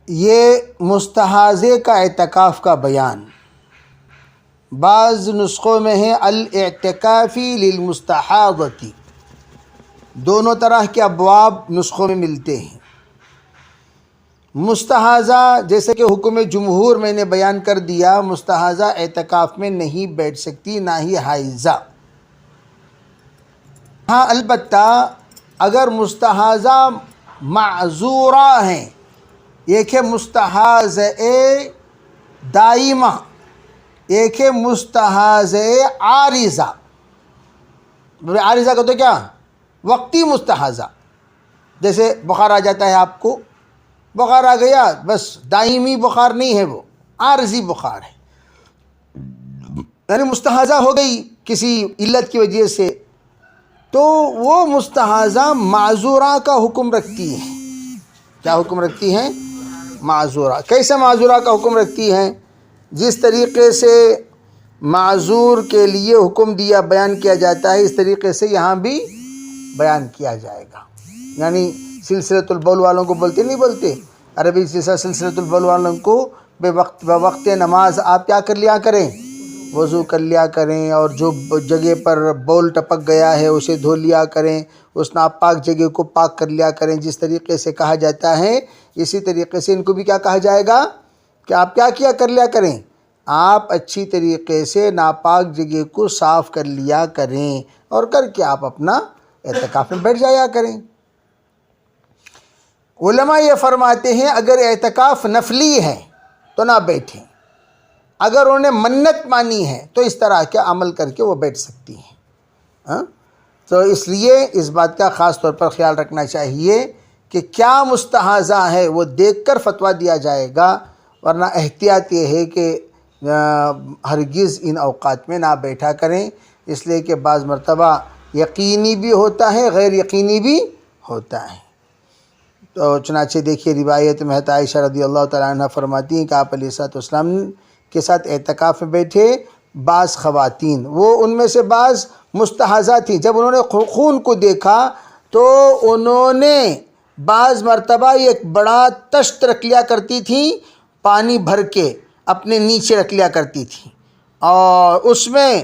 یہ مستحاضے کا اعتکاف کا بیان بعض نسخوں میں ہے الاعتکافی للمستحاضتی، دونوں طرح کے ابواب نسخوں میں ملتے ہیں۔ مستحاضہ جیسے کہ حکم جمہور میں نے بیان کر دیا، مستحاضہ اعتکاف میں نہیں بیٹھ سکتی، نہ ہی حائضہ۔ ہاں البتہ اگر مستحاضہ معذورہ ہیں، ایک ہے مستحاضہ دائمہ، ایک ہے مستحاضہ عارضہ۔ عارضہ کا تو کیا وقتی مستحاضہ، جیسے بخار آ جاتا ہے آپ کو، بخار آ گیا بس دائمی بخار نہیں ہے، وہ عارضی بخار ہے، یعنی مستحاضہ ہو گئی کسی علت کی وجہ سے، تو وہ مستحاضہ معذورہ کا حکم رکھتی ہے۔ کیا حکم رکھتی ہیں؟ معذورہ۔ کیسے معذورہ کا حکم رکھتی ہیں؟ جس طریقے سے معذور کے لیے حکم دیا بیان کیا جاتا ہے، اس طریقے سے یہاں بھی بیان کیا جائے گا۔ یعنی سلسلۃ البول والوں کو بولتے نہیں بولتے عربی جیسا، سلسلۃ البول والوں کو بوقت نماز آپ کیا کر لیا کریں؟ وضو کر لیا کریں، اور جو جگہ پر بول ٹپک گیا ہے اسے دھو لیا کریں، اس ناپاک جگہ کو پاک کر لیا کریں۔ جس طریقے سے کہا جاتا ہے اسی طریقے سے ان کو بھی کیا کہا جائے گا کہ آپ کیا کر لیا کریں؟ آپ اچھی طریقے سے ناپاک جگہ کو صاف کر لیا کریں، اور کر کے آپ اپنا اعتکاف میں بیٹھ جایا کریں۔ علماء یہ فرماتے ہیں اگر اعتکاف نفلی ہے تو نہ بیٹھیں، اگر انہوں نے منت مانی ہے تو اس طرح کے عمل کر کے وہ بیٹھ سکتی ہیں۔ تو اس لیے اس بات کا خاص طور پر خیال رکھنا چاہیے کہ کیا مستحاضہ ہے وہ دیکھ کر فتویٰ دیا جائے گا، ورنہ احتیاط یہ ہے کہ ہرگز ان اوقات میں نہ بیٹھا کریں، اس لیے کہ بعض مرتبہ یقینی بھی ہوتا ہے، غیر یقینی بھی ہوتا ہے۔ تو چنانچہ دیکھیے روایت میں عائشہ رضی اللہ تعالیٰ عنہ فرماتی ہیں کہ آپ علیہ الصلوۃ والسلام کے ساتھ اعتکاف میں بیٹھے بعض خواتین، وہ ان میں سے بعض مستحاضہ تھیں، جب انہوں نے خون کو دیکھا تو انہوں نے بعض مرتبہ ایک بڑا تشت رکھ لیا کرتی تھیں، پانی بھر کے اپنے نیچے رکھ لیا کرتی تھیں، اور اس میں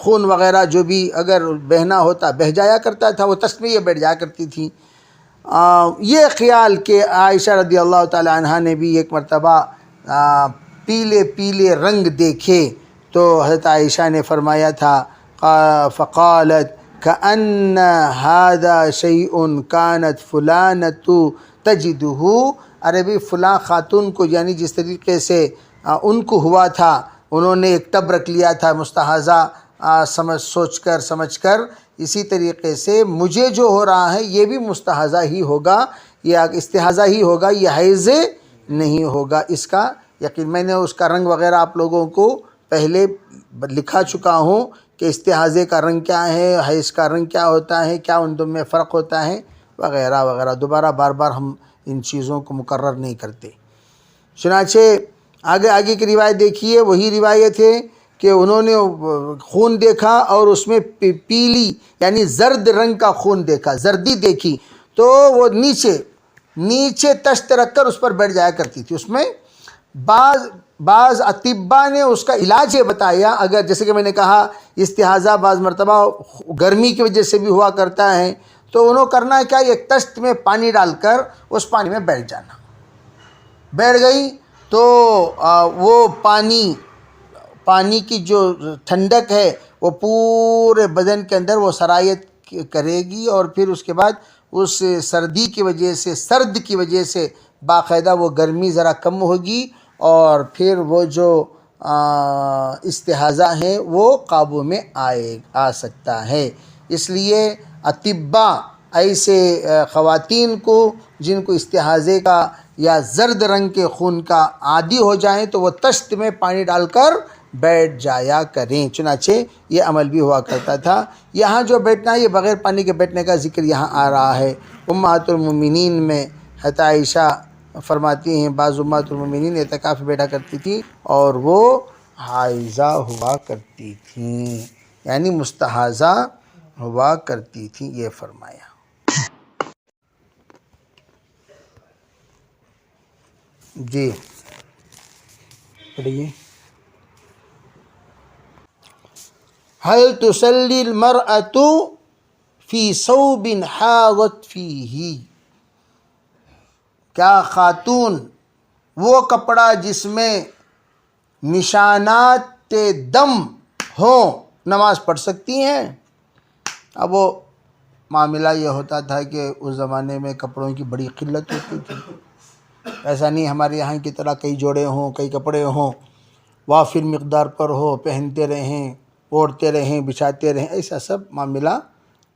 خون وغیرہ جو بھی اگر بہنا ہوتا بہہ جایا کرتا تھا، وہ تشت میں یہ بیٹھ جایا کرتی تھیں۔ یہ خیال کہ عائشہ رضی اللہ تعالی عنہ نے بھی ایک مرتبہ پیلے پیلے رنگ دیکھے تو حضرت عائشہ نے فرمایا تھا فقالت كأن هذا شيء كانت فلانة تجده، عربی فلاں خاتون کو، یعنی جس طریقے سے ان کو ہوا تھا، انہوں نے ایک ٹب رکھ لیا تھا مستحاضہ سمجھ کر، اسی طریقے سے مجھے جو ہو رہا ہے یہ بھی مستحاضہ ہی ہوگا، یا استحاضہ ہی ہوگا، یہ حیض نہیں ہوگا، اس کا یقین۔ میں نے اس کا رنگ وغیرہ آپ لوگوں کو پہلے لکھا چکا ہوں کہ استحاضے کا رنگ کیا ہے، حیض کا رنگ کیا ہوتا ہے، کیا ان دونوں میں فرق ہوتا ہے وغیرہ وغیرہ۔ دوبارہ بار بار ہم ان چیزوں کو مقرر نہیں کرتے۔ چنانچہ آگے کی روایت دیکھیے، وہی روایت ہے کہ انہوں نے خون دیکھا اور اس میں پیلی یعنی زرد رنگ کا خون دیکھا، زردی دیکھی، تو وہ نیچے تشت رکھ کر اس پر بیٹھ جایا کرتی تھی۔ اس میں بعض اطباء نے اس کا علاج یہ بتایا، اگر جیسے کہ میں نے کہا استحاضہ بعض مرتبہ گرمی کی وجہ سے بھی ہوا کرتا ہے، تو انہوں کرنا کیا، ایک تشت میں پانی ڈال کر اس پانی میں بیٹھ جانا۔ بیٹھ گئی تو وہ پانی کی جو ٹھنڈک ہے وہ پورے بدن کے اندر وہ سرایت کرے گی، اور پھر اس کے بعد اس سردی کی وجہ سے، سرد کی وجہ سے باقاعدہ وہ گرمی ذرا کم ہوگی، اور پھر وہ جو استحاضہ ہے وہ قابو میں آ سکتا ہے۔ اس لیے اطباء ایسے خواتین کو جن کو استحاضے کا یا زرد رنگ کے خون کا عادی ہو جائیں تو وہ تشت میں پانی ڈال کر بیٹھ جایا کریں۔ چنانچہ یہ عمل بھی ہوا کرتا تھا۔ یہاں جو بیٹھنا ہے یہ بغیر پانی کے بیٹھنے کا ذکر یہاں آ رہا ہے۔ امہات المومنین میں حضرت عائشہ فرماتی ہیں بعض امہات المومنین اعتکاف میں بیٹھا کرتی تھی اور وہ حائضہ ہوا کرتی تھیں، یعنی مستحاضہ ہوا کرتی تھیں، یہ فرمایا۔ جی پڑھیے. هل تصلی المرأة فی ثوب حاضت فیہ، کیا خاتون وہ کپڑا جس میں نشانات دم ہوں نماز پڑھ سکتی ہیں؟ اب وہ معاملہ یہ ہوتا تھا کہ اس زمانے میں کپڑوں کی بڑی قلت ہوتی تھی. ایسا نہیں ہمارے یہاں کی طرح کئی جوڑے ہوں، کئی کپڑے ہوں، وافر مقدار پر ہو، پہنتے رہیں، اوڑھتے رہیں، بچھاتے رہیں. ایسا سب معاملہ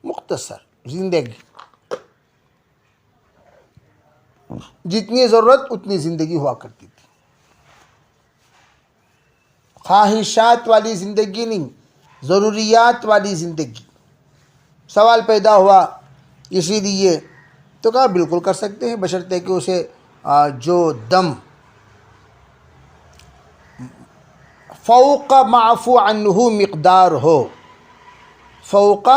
مختصر زندگی، جتنی ضرورت اتنی زندگی ہوا کرتی تھی. خواہشات والی زندگی نہیں، ضروریات والی زندگی. سوال پیدا ہوا اسی لیے تو کہا بالکل کر سکتے ہیں، بشرطے کہ اسے جو دم فوق معفو عنہ مقدار ہو، فوق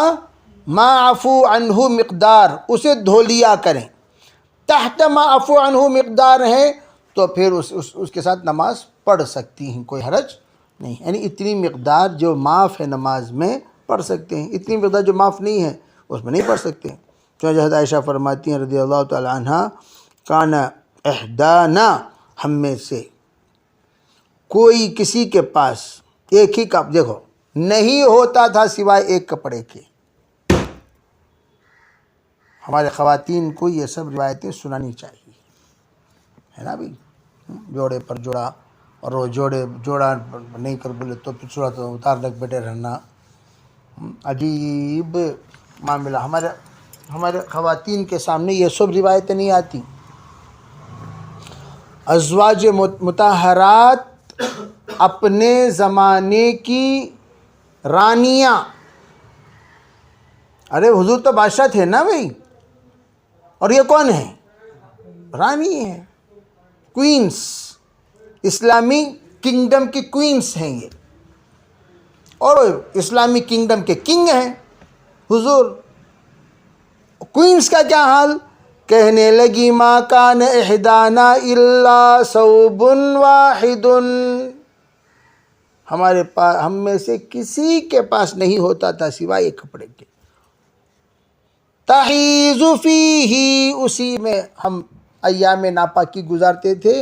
معفو عنہ مقدار، اسے دھو لیا کریں. تحت معفو عنہ مقدار ہے تو پھر اس کے ساتھ نماز پڑھ سکتی ہیں، کوئی حرج نہیں. یعنی اتنی مقدار جو معاف ہے نماز میں پڑھ سکتے ہیں، اتنی مقدار جو معاف نہیں ہے اس میں نہیں پڑھ سکتے. چنانچہ حضرت عائشہ فرماتی ہیں رضی اللہ تعالی عنہ، کان احدانا، ہم میں سے کوئی کسی کے پاس ایک ہی کپ، دیکھو نہیں ہوتا تھا سوائے ایک کپڑے کے. ہمارے خواتین کو یہ سب روایتیں سنانی چاہیے، ہے نا بھائی. جوڑے پر جوڑا، اور وہ جوڑا نہیں کر بولے تو پھر صورت اتار رکھ بیٹھے رہنا. عجیب معاملہ. ہمارے خواتین کے سامنے یہ سب روایتیں نہیں آتی. ازواج مطہرات اپنے زمانے کی رانیاں، ارے حضور تو بادشاہ تھے نا بھائی، اور یہ کون ہے؟ رانی ہے، کوئینس، اسلامی کنگڈم کی کوئینس ہیں یہ، اور اسلامی کنگڈم کے کنگ ہیں حضور. کوئینس کا کیا حال؟ کہنے لگی ما کان احدانا الا ثوب واحد، ہمارے پاس، ہم میں سے کسی کے پاس نہیں ہوتا تھا سوائے ایک کپڑے کے. تحیض فیہ، اسی میں ہم ایام ناپاکی گزارتے تھے.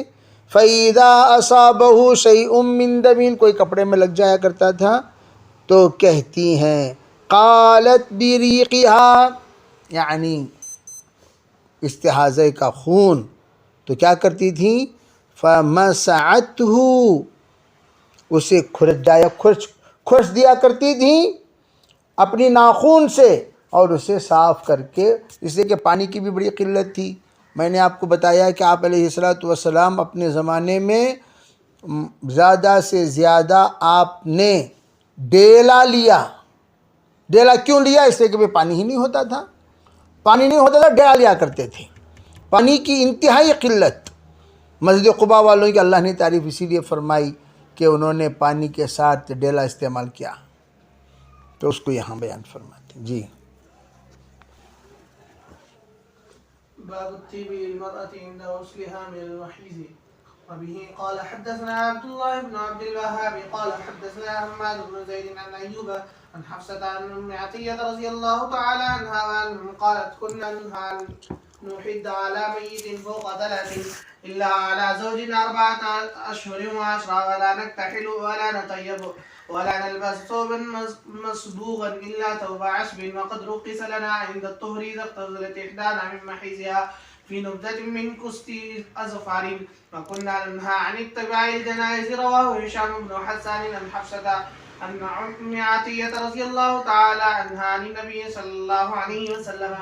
فَإِذَا أَصَابَهُ شَيْءٌ مِّن دَمٍ، کوئی کپڑے میں لگ جایا کرتا تھا تو کہتی ہیں قالت بِرِيقِهَا، یعنی استحاضہ کا خون، تو کیا کرتی تھیں؟ فَمَسَعَتْهُ، اسے کھرچ دیا کرتی تھیں اپنی ناخون سے، اور اسے صاف کر کے، اس لیے کہ پانی کی بھی بڑی قلت تھی. میں نے آپ کو بتایا کہ آپ علیہ السلام اپنے زمانے میں زیادہ سے زیادہ آپ نے ڈیلا لیا. ڈیلا کیوں لیا؟ اس لیے کہ پانی ہی نہیں ہوتا تھا. پانی نہیں ہوتا تھا، ڈیلا لیا کرتے تھے. پانی کی انتہائی قلت. مسجد قباء والوں کی اللہ نے تعریف اسی لیے فرمائی کہ انہوں نے پانی کے ساتھ ڈیلا استعمال کیا، تو اس کو یہاں بیان فرماتے ہیں. جی. باب الطيب للمرأة عند غسلها من المحيض. وبه قال حدثنا عبد الله بن عبد الوهاب قال حدثنا حماد بن زيد عن أيوب عن حفصة عن أم عطية رضي الله تعالى عنها وعنهم قالت كنا ننهى أن نحد على ميت فوق 3 إلا على زوج 4 أشهر و10 ولا نكتحل ولا نطيب ولا نلبس ثوبا مصبوغا إلا ثوب عشب. وقد رخص لنا عند الطهر إذا اغتسلت إحدانا من محيضها في نبذة من كست أظفار. وكنا ننهى عن اتباع الجنائز. رواه هشام بن حسان عن حفصة أن أم عطية رضي الله تعالى عنها عن النبي صلى الله عليه وسلم